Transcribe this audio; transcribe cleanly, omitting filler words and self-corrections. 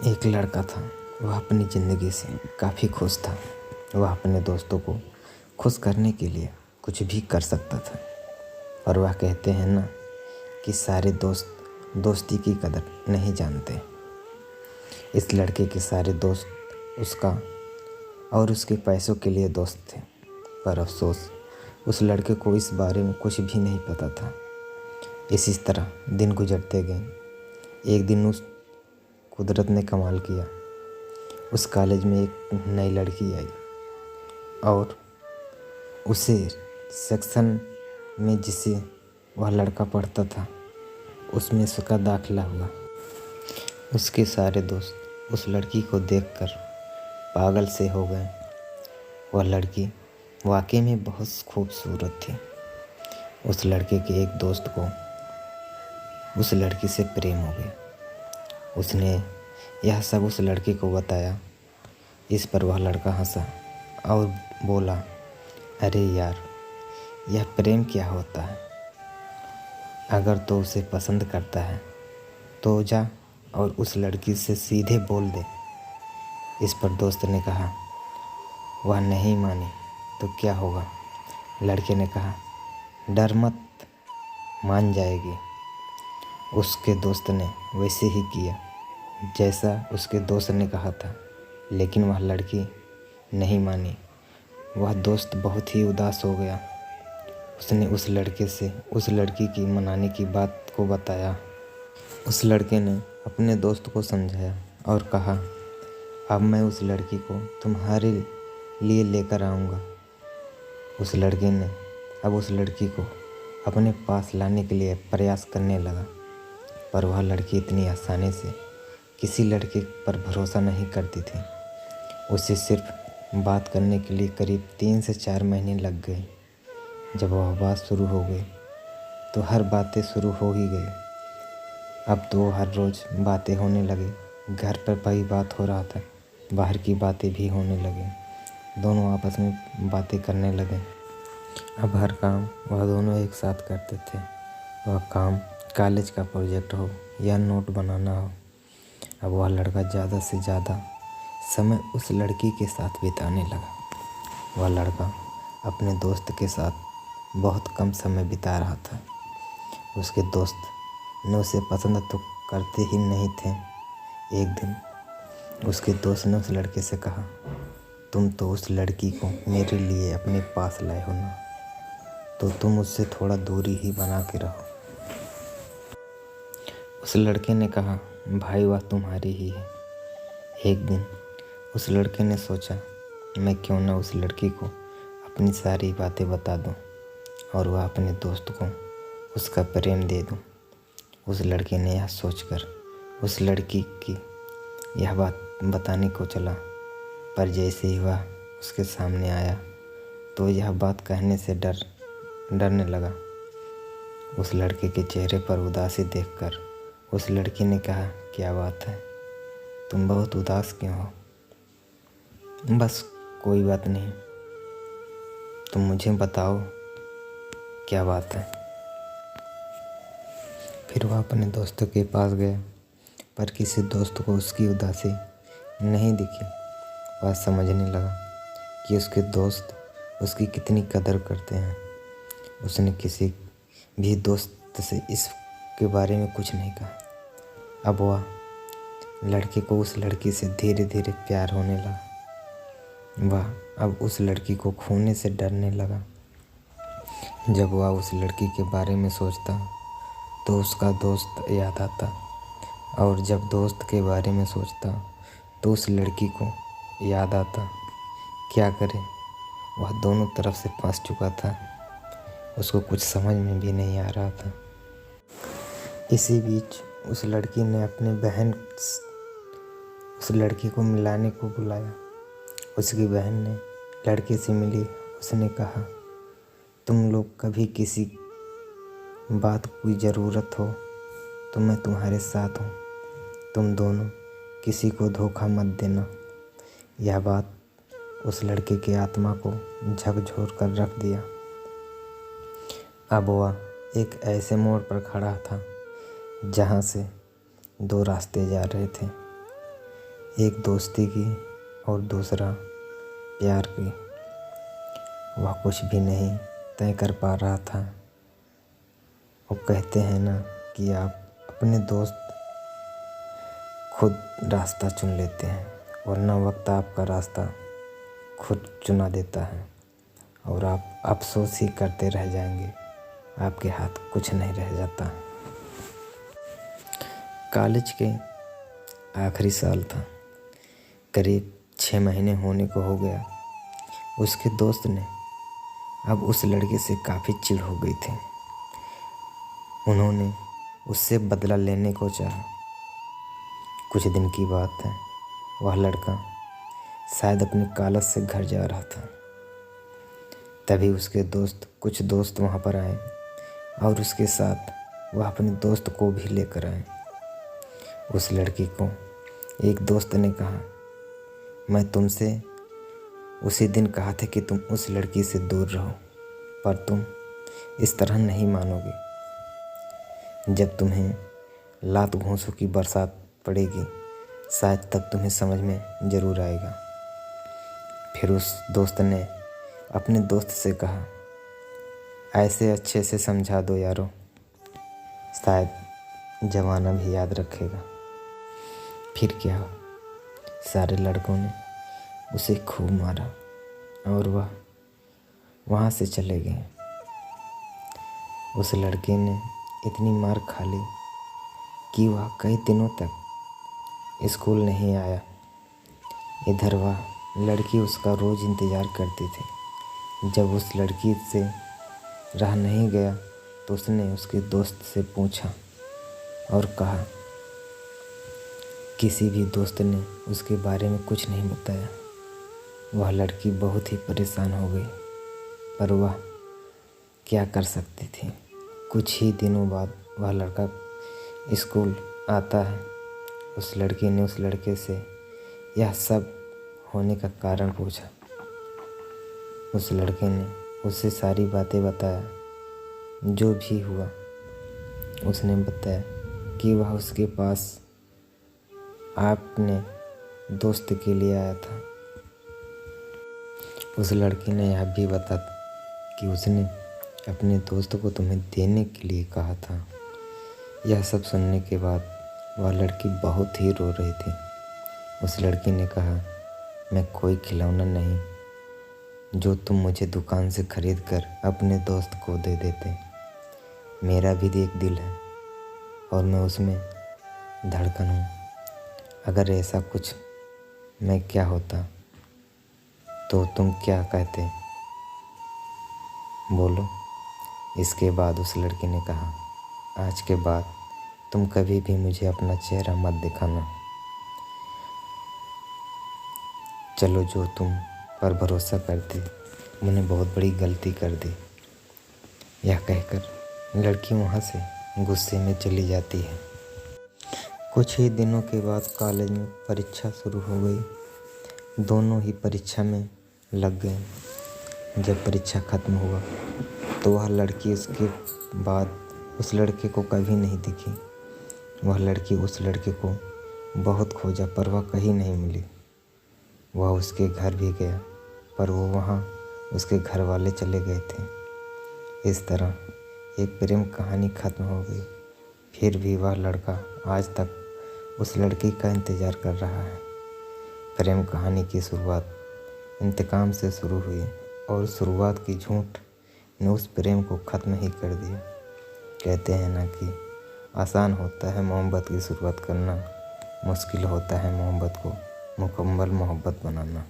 एक लड़का था। वह अपनी ज़िंदगी से काफ़ी खुश था। वह अपने दोस्तों को खुश करने के लिए कुछ भी कर सकता था। पर वह कहते हैं ना कि सारे दोस्त दोस्ती की कदर नहीं जानते। इस लड़के के सारे दोस्त उसका और उसके पैसों के लिए दोस्त थे। पर अफसोस उस लड़के को इस बारे में कुछ भी नहीं पता था। इसी तरह दिन गुजरते गए। एक दिन उस कुदरत ने कमाल किया। उस कॉलेज में एक नई लड़की आई और उसे सेक्शन में जिसे वह लड़का पढ़ता था उसमें उसका दाखिला हुआ। उसके सारे दोस्त उस लड़की को देखकर पागल से हो गए। वह लड़की वाकई में बहुत खूबसूरत थी। उस लड़के के एक दोस्त को उस लड़की से प्रेम हो गया। उसने यह सब उस लड़के को बताया। इस पर वह लड़का हंसा और बोला, अरे यार, यह प्रेम क्या होता है? अगर तो उसे पसंद करता है तो जा और उस लड़की से सीधे बोल दे। इस पर दोस्त ने कहा, वह नहीं मानी तो क्या होगा? लड़के ने कहा, डर मत, मान जाएगी। उसके दोस्त ने वैसे ही किया जैसा उसके दोस्त ने कहा था, लेकिन वह लड़की नहीं मानी। वह दोस्त बहुत ही उदास हो गया। उसने उस लड़के से उस लड़की की मनाने की बात को बताया। उस लड़के ने अपने दोस्त को समझाया और कहा, अब मैं उस लड़की को तुम्हारे लिए लेकर आऊँगा। उस लड़के ने अब उस लड़की को अपने पास लाने के लिए प्रयास करने लगा। पर वह लड़की इतनी आसानी से किसी लड़के पर भरोसा नहीं करती थी। उसे सिर्फ बात करने के लिए करीब 3 से 4 महीने लग गए। जब वह बात शुरू हो गई तो हर बातें शुरू हो ही गई। अब तो हर रोज़ बातें होने लगे। घर पर वही बात हो रहा था, बाहर की बातें भी होने लगी। दोनों आपस में बातें करने लगे। अब हर काम वह दोनों एक साथ करते थे। वह काम कॉलेज का प्रोजेक्ट हो या नोट बनाना हो। अब वह लड़का ज़्यादा से ज़्यादा समय उस लड़की के साथ बिताने लगा। वह लड़का अपने दोस्त के साथ बहुत कम समय बिता रहा था। उसके दोस्त ने उसे पसंद तो करते ही नहीं थे। एक दिन उसके दोस्त ने उस लड़के से कहा, तुम तो उस लड़की को मेरे लिए अपने पास लाए हो ना, तो तुम उससे थोड़ा दूरी ही बना के रहो। उस लड़के ने कहा, भाई वह तुम्हारी ही है। एक दिन उस लड़के ने सोचा, मैं क्यों ना उस लड़की को अपनी सारी बातें बता दूं और वह अपने दोस्त को उसका प्रेम दे दूं। उस लड़के ने यह सोचकर उस लड़की की यह बात बताने को चला। पर जैसे ही वह उसके सामने आया तो यह बात कहने से डरने लगा। उस लड़के के चेहरे पर उदासी देखकर उस लड़की ने कहा, क्या बात है, तुम बहुत उदास क्यों हो? बस कोई बात नहीं, तुम मुझे बताओ क्या बात है। फिर वह अपने दोस्तों के पास गया, पर किसी दोस्त को उसकी उदासी नहीं दिखी। वह समझने लगा कि उसके दोस्त उसकी कितनी कदर करते हैं। उसने किसी भी दोस्त से इसके बारे में कुछ नहीं कहा। अब वह लड़के को उस लड़की से धीरे धीरे प्यार होने लगा। वह अब उस लड़की को खोने से डरने लगा। जब वह उस लड़की के बारे में सोचता तो उसका दोस्त याद आता, और जब दोस्त के बारे में सोचता तो उस लड़की को याद आता। क्या करे, वह दोनों तरफ से फंस चुका था। उसको कुछ समझ में भी नहीं आ रहा था। इसी बीच उस लड़की ने अपनी बहन उस लड़की को मिलाने को बुलाया। उसकी बहन ने लड़के से मिली। उसने कहा, तुम लोग कभी किसी बात की ज़रूरत हो तो मैं तुम्हारे साथ हूँ। तुम दोनों किसी को धोखा मत देना। यह बात उस लड़के के आत्मा को झकझोर कर रख दिया। अब वह एक ऐसे मोड़ पर खड़ा था जहाँ से 2 रास्ते जा रहे थे। एक दोस्ती की और दूसरा प्यार की। वह कुछ भी नहीं तय कर पा रहा था। वो कहते हैं ना कि आप अपने दोस्त खुद रास्ता चुन लेते हैं, वरना वक्त आपका रास्ता खुद चुना देता है और आप अफसोस ही करते रह जाएंगे। आपके हाथ कुछ नहीं रह जाता। कॉलेज के आखिरी साल था। करीब 6 महीने होने को हो गया। उसके दोस्त ने अब उस लड़के से काफ़ी चिढ़ हो गई थी। उन्होंने उससे बदला लेने को चाहा। कुछ दिन की बात है, वह लड़का शायद अपने कॉलेज से घर जा रहा था। तभी उसके कुछ दोस्त वहाँ पर आए और उसके साथ वह अपने दोस्त को भी लेकर आए। उस लड़की को एक दोस्त ने कहा, मैं तुमसे उसी दिन कहा था कि तुम उस लड़की से दूर रहो, पर तुम इस तरह नहीं मानोगे। जब तुम्हें लात घूंसों की बरसात पड़ेगी, शायद तब तुम्हें समझ में ज़रूर आएगा। फिर उस दोस्त ने अपने दोस्त से कहा, ऐसे अच्छे से समझा दो यारो, शायद ज़माना भी याद रखेगा। फिर क्या हो, सारे लड़कों ने उसे खूब मारा और वह वहाँ से चले गए। उस लड़के ने इतनी मार खा ली कि वह कई दिनों तक स्कूल नहीं आया। इधर वह लड़की उसका रोज़ इंतज़ार करती थी। जब उस लड़की से रह नहीं गया तो उसने उसके दोस्त से पूछा और कहा। किसी भी दोस्त ने उसके बारे में कुछ नहीं बताया। वह लड़की बहुत ही परेशान हो गई, पर वह क्या कर सकती थी। कुछ ही दिनों बाद वह लड़का स्कूल आता है। उस लड़की ने उस लड़के से यह सब होने का कारण पूछा। उस लड़के ने उससे सारी बातें बताया, जो भी हुआ। उसने बताया कि वह उसके पास अपने दोस्त के लिए आया था। उस लड़की ने यह भी बता कि उसने अपने दोस्त को तुम्हें देने के लिए कहा था। यह सब सुनने के बाद वह लड़की बहुत ही रो रही थी। उस लड़की ने कहा, मैं कोई खिलौना नहीं जो तुम मुझे दुकान से खरीद कर अपने दोस्त को दे देते। मेरा भी एक दिल है और मैं उसमें धड़कन हूँ। अगर ऐसा कुछ मैं क्या होता तो तुम क्या कहते, बोलो। इसके बाद उस लड़की ने कहा, आज के बाद तुम कभी भी मुझे अपना चेहरा मत दिखाना। चलो, जो तुम पर भरोसा करती मैंने बहुत बड़ी गलती कर दी। यह कहकर लड़की वहाँ से गुस्से में चली जाती है। कुछ ही दिनों के बाद कॉलेज में परीक्षा शुरू हो गई। दोनों ही परीक्षा में लग गए। जब परीक्षा खत्म हुआ तो वह लड़की उसके बाद उस लड़के को कभी नहीं दिखी। वह लड़की उस लड़के को बहुत खोजा, पर वह कहीं नहीं मिली। वह उसके घर भी गया, पर वो वहाँ उसके घर वाले चले गए थे। इस तरह एक प्रेम कहानी खत्म हो गई। फिर भी वह लड़का आज तक उस लड़की का इंतज़ार कर रहा है। प्रेम कहानी की शुरुआत इंतकाम से शुरू हुई और शुरुआत की झूठ ने उस प्रेम को ख़त्म ही कर दिया। कहते हैं ना कि आसान होता है मोहब्बत की शुरुआत करना, मुश्किल होता है मोहब्बत को मुकम्मल मोहब्बत बनाना।